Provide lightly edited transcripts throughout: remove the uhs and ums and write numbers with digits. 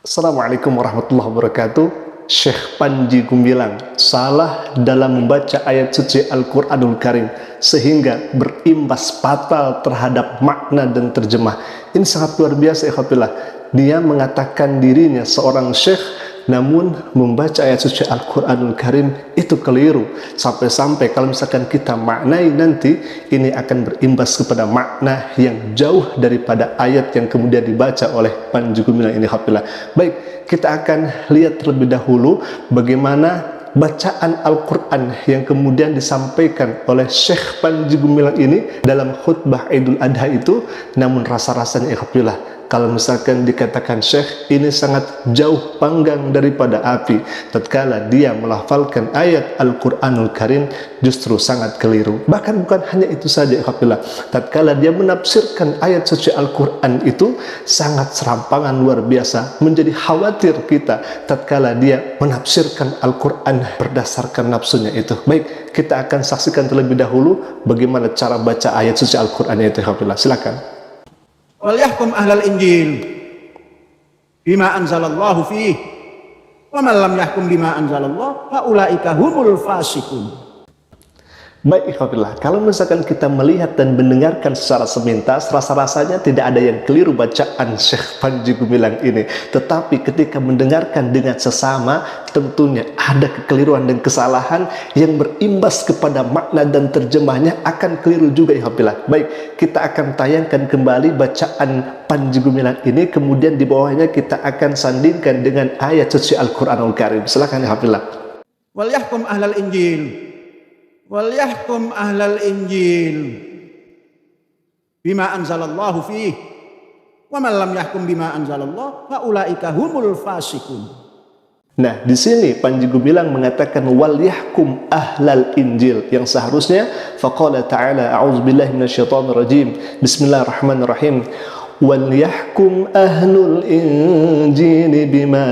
Assalamualaikum warahmatullahi wabarakatuh. Syekh Panji Gumilang salah dalam membaca ayat suci Al-Quranul Karim sehingga berimbas fatal terhadap makna dan terjemah. Ini sangat luar biasa, ikhwatillah. Dia mengatakan dirinya seorang syekh, namun membaca ayat suci Al-Quranul Karim itu keliru. Sampai-sampai kalau misalkan kita maknai nanti, ini akan berimbas kepada makna yang jauh daripada ayat yang kemudian dibaca oleh Panji Gumilang ini, ikhwatillah. Baik, kita akan lihat terlebih dahulu bagaimana bacaan Al-Quran yang kemudian disampaikan oleh Syekh Panji Gumilang ini dalam khutbah Idul Adha itu. Namun rasa-rasanya, ikhwatillah, kalau misalkan dikatakan syekh ini sangat jauh panggang daripada api, tatkala dia melafalkan ayat Al-Quranul Karim justru sangat keliru. Bahkan bukan hanya itu saja, ikhwatillah, tatkala dia menafsirkan ayat suci Al-Quran itu sangat serampangan luar biasa. Menjadi khawatir kita tatkala dia menafsirkan Al-Quran berdasarkan nafsunya itu. Baik, kita akan saksikan terlebih dahulu bagaimana cara baca ayat suci Al-Quran itu, ikhwatillah. Silakan. Wal yahkum ahlal injil bima anzalallahu fihi wa man lam yahkum bima anzalallahu fa ulaika humul fasiqun. Baik, ikhwatillah, kalau misalkan kita melihat dan mendengarkan secara semintas, rasa-rasanya tidak ada yang keliru bacaan Syekh Panji Gumilang ini. Tetapi ketika mendengarkan dengan sesama, tentunya ada kekeliruan dan kesalahan yang berimbas kepada makna dan terjemahnya akan keliru juga, ikhwatillah. Baik, kita akan tayangkan kembali bacaan Panji Gumilang ini, kemudian di bawahnya kita akan sandingkan dengan ayat suci Al-Quranul Karim. Silakan, ikhwatillah. Wal yahkum ahlal injil wal yahkum ahlal injil bima anzalallahu fihi wa man lam yahkum bima anzalallahu fa ulaika humul fasiqun. Nah, di sini Panji Gumilang mengatakan wal yahkum ahlal injil, yang seharusnya faqala ta'ala a'udzubillahi minasyaitonir rajim bismillahirrahmanirrahim wal yahkum ahlul injil bima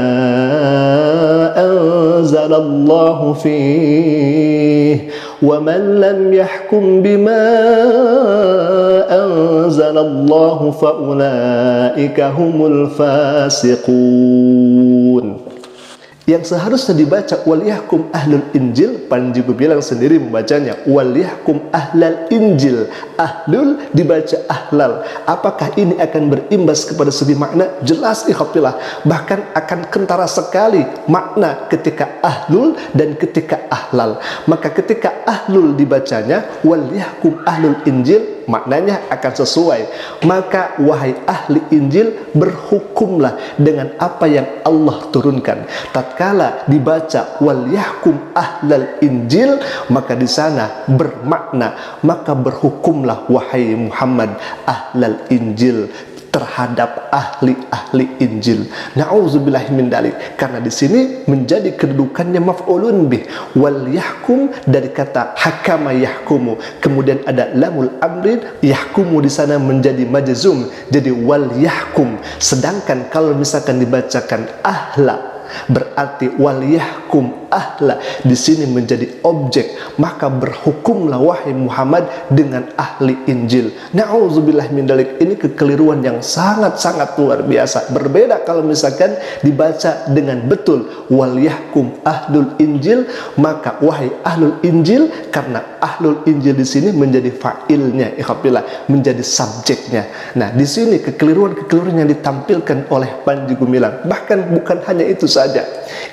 anzalallahu fihi wa man lam yahkum bima anzalallahu fa ulaika humul fasiqun. Yang seharusnya dibaca wal yahkum ahlul injil, Panji Gumilang sendiri membacanya wal yahkum ahlal injil. Ahlul dibaca ahlal. Apakah ini akan berimbas kepada segi makna? Jelas, ikhwatillah. Bahkan akan kentara sekali makna ketika ahlul dan ketika ahlal. Maka ketika ahlul dibacanya wal yahkum ahlul injil, maknanya akan sesuai. Maka wahai ahli Injil, berhukumlah dengan apa yang Allah turunkan. Tatkala dibaca wal yahkum ahlal Injil, maka di sana bermakna, maka berhukumlah wahai Muhammad ahlal Injil terhadap ahli-ahli Injil. Na'udzubillahi min dalik. Karena di sini menjadi kedudukannya maf'ulun bih. Wal yahkum dari kata hakama yahkumu. Kemudian ada lamul amrin, yahkumu di sana menjadi majzum. Jadi wal yahkum. Sedangkan kalau misalkan dibacakan ahla, berarti wal yahkum ahla di sini menjadi objek, maka berhukumlah wahai Muhammad dengan ahli Injil. Na'udzubillah min dalik. Ini kekeliruan yang sangat-sangat luar biasa. Berbeda kalau misalkan dibaca dengan betul wal yahkum ahlul Injil, maka wahai ahlul Injil, karena ahlul Injil di sini menjadi fa'ilnya, ikhwatillah, menjadi subjeknya. Nah, di sini kekeliruan-kekeliruan yang ditampilkan oleh Panji Gumilang. Bahkan bukan hanya itu saja.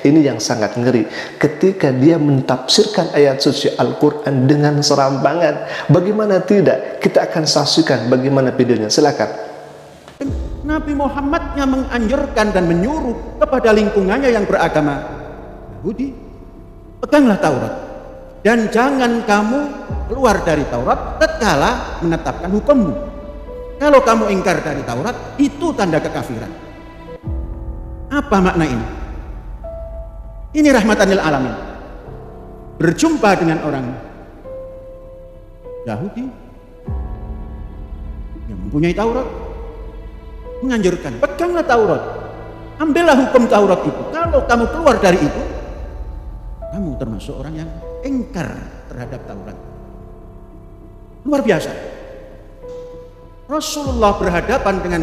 Ini yang sangat ngeri. Ketika dia mentafsirkan ayat suci Al-Quran dengan serampangan, bagaimana tidak? Kita akan saksikan bagaimana videonya. Silakan. Nabi Muhammad yang menganjurkan dan menyuruh kepada lingkungannya yang beragama Yahudi, peganglah Taurat dan jangan kamu keluar dari Taurat tatkala menetapkan hukummu. Kalau kamu ingkar dari Taurat, itu tanda kekafiran. Apa makna ini? Ini rahmatan lil alamin. Berjumpa dengan orang Yahudi yang mempunyai Taurat, menganjurkan, peganglah Taurat, ambillah hukum Taurat itu. Kalau kamu keluar dari itu, kamu termasuk orang yang ingkar terhadap Taurat. Luar biasa. Rasulullah berhadapan dengan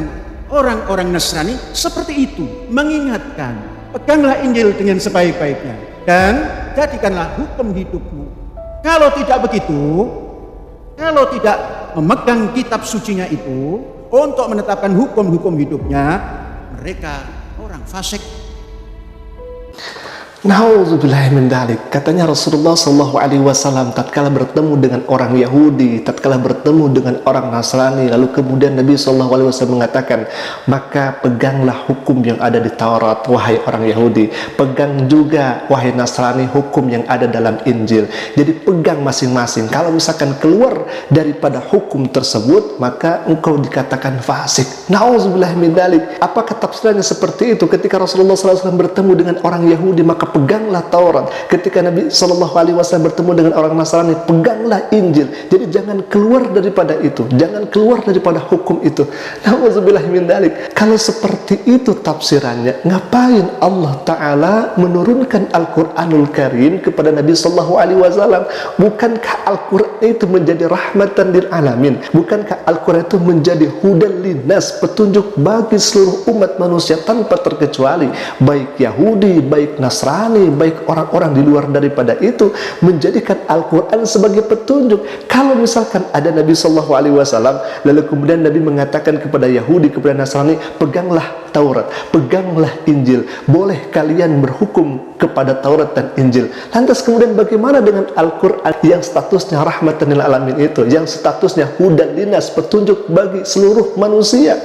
orang-orang Nasrani seperti itu, mengingatkan, peganglah Injil dengan sebaik-baiknya dan jadikanlah hukum hidupmu. Kalau tidak begitu, kalau tidak memegang kitab sucinya itu untuk menetapkan hukum-hukum hidupnya, mereka orang fasik. Nauzubillahi min dzalik. Katanya Rasulullah SAW tatkala bertemu dengan orang Yahudi, tatkala bertemu dengan orang Nasrani, lalu kemudian Nabi SAW mengatakan, maka peganglah hukum yang ada di Taurat, wahai orang Yahudi. Pegang juga, wahai Nasrani, hukum yang ada dalam Injil. Jadi pegang masing-masing. Kalau misalkan keluar daripada hukum tersebut, maka engkau dikatakan fasik. Nauzubillahi min dzalik. Apakah tafsirannya seperti itu? Ketika Rasulullah SAW bertemu dengan orang Yahudi, maka peganglah Taurat. Ketika Nabi SAW bertemu dengan orang Nasrani, peganglah Injil. Jadi jangan keluar daripada itu, jangan keluar daripada hukum itu. Nauzubillahi min dzalik. Kalau seperti itu tafsirannya, ngapain Allah Ta'ala menurunkan Al-Quranul Karim kepada Nabi SAW? Bukankah Al-Quran itu menjadi rahmatan lil alamin? Bukankah Al-Quran itu menjadi hudan linnas, petunjuk bagi seluruh umat manusia tanpa terkecuali, baik Yahudi, baik Nasrani, baik orang-orang di luar daripada itu, menjadikan Al-Quran sebagai petunjuk. Kalau misalkan ada Nabi SAW, lalu kemudian Nabi mengatakan kepada Yahudi, kepada Nasrani, peganglah Taurat, peganglah Injil, boleh kalian berhukum kepada Taurat dan Injil. Lantas kemudian bagaimana dengan Al-Quran yang statusnya rahmatan lil alamin itu, yang statusnya hudan linnas, petunjuk bagi seluruh manusia?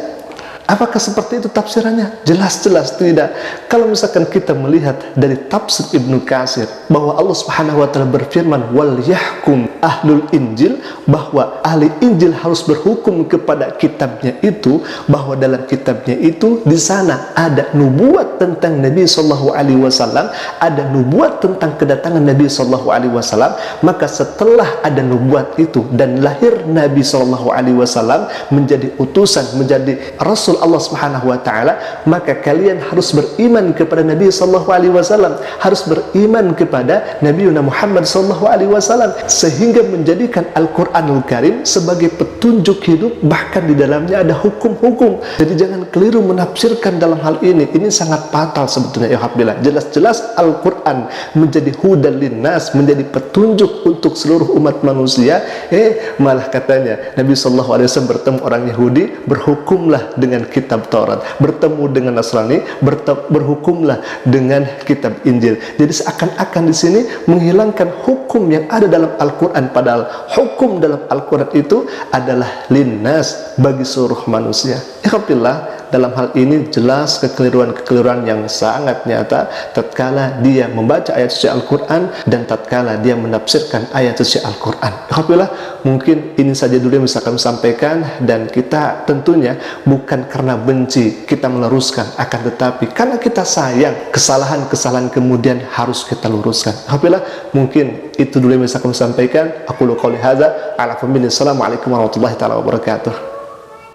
Apakah seperti itu tafsirannya? Jelas-jelas tidak. Kalau misalkan kita melihat dari tafsir Ibnu Katsir bahwa Allah Subhanahu wa taala berfirman, wal yahkum ahlul Injil, bahwa ahli Injil harus berhukum kepada kitabnya itu, bahwa dalam kitabnya itu di sana ada nubuat tentang Nabi sallallahu alaihi wasallam, ada nubuat tentang kedatangan Nabi sallallahu alaihi wasallam. Maka setelah ada nubuat itu dan lahir Nabi sallallahu alaihi wasallam menjadi utusan, menjadi rasul Allah Subhanahu wa taala, maka kalian harus beriman kepada Nabi sallallahu alaihi wasallam, harus beriman kepada Nabi Muhammad sallallahu alaihi wasallam, sehingga menjadikan Al-Qur'anul Karim sebagai petunjuk hidup, bahkan di dalamnya ada hukum-hukum. Jadi jangan keliru menafsirkan dalam hal ini. Ini sangat fatal sebetulnya ya Habbillah. Jelas-jelas Al-Qur'an menjadi hudan linnas, menjadi petunjuk untuk seluruh umat manusia. Malah katanya Nabi sallallahu alaihi wasallam bertemu orang Yahudi, berhukumlah dengan kitab Taurat, bertemu dengan Nasrani, berhukumlah dengan kitab Injil. Jadi seakan-akan di sini menghilangkan hukum yang ada dalam Al-Quran, padahal hukum dalam Al-Quran itu adalah linnas, bagi seluruh manusia. Alhamdulillah, dalam hal ini jelas kekeliruan-kekeliruan yang sangat nyata tatkala dia membaca ayat suci Al-Quran dan tatkala dia menafsirkan ayat suci Al-Quran. Alhamdulillah, mungkin ini saja dulu yang bisa kami sampaikan, dan kita tentunya bukan karena benci kita meluruskan, akan tetapi karena kita sayang, kesalahan-kesalahan kemudian harus kita luruskan. Alhamdulillah, mungkin itu dulu yang bisa kami sampaikan. Aku qouli hadza, Assalamualaikum warahmatullahi wabarakatuh.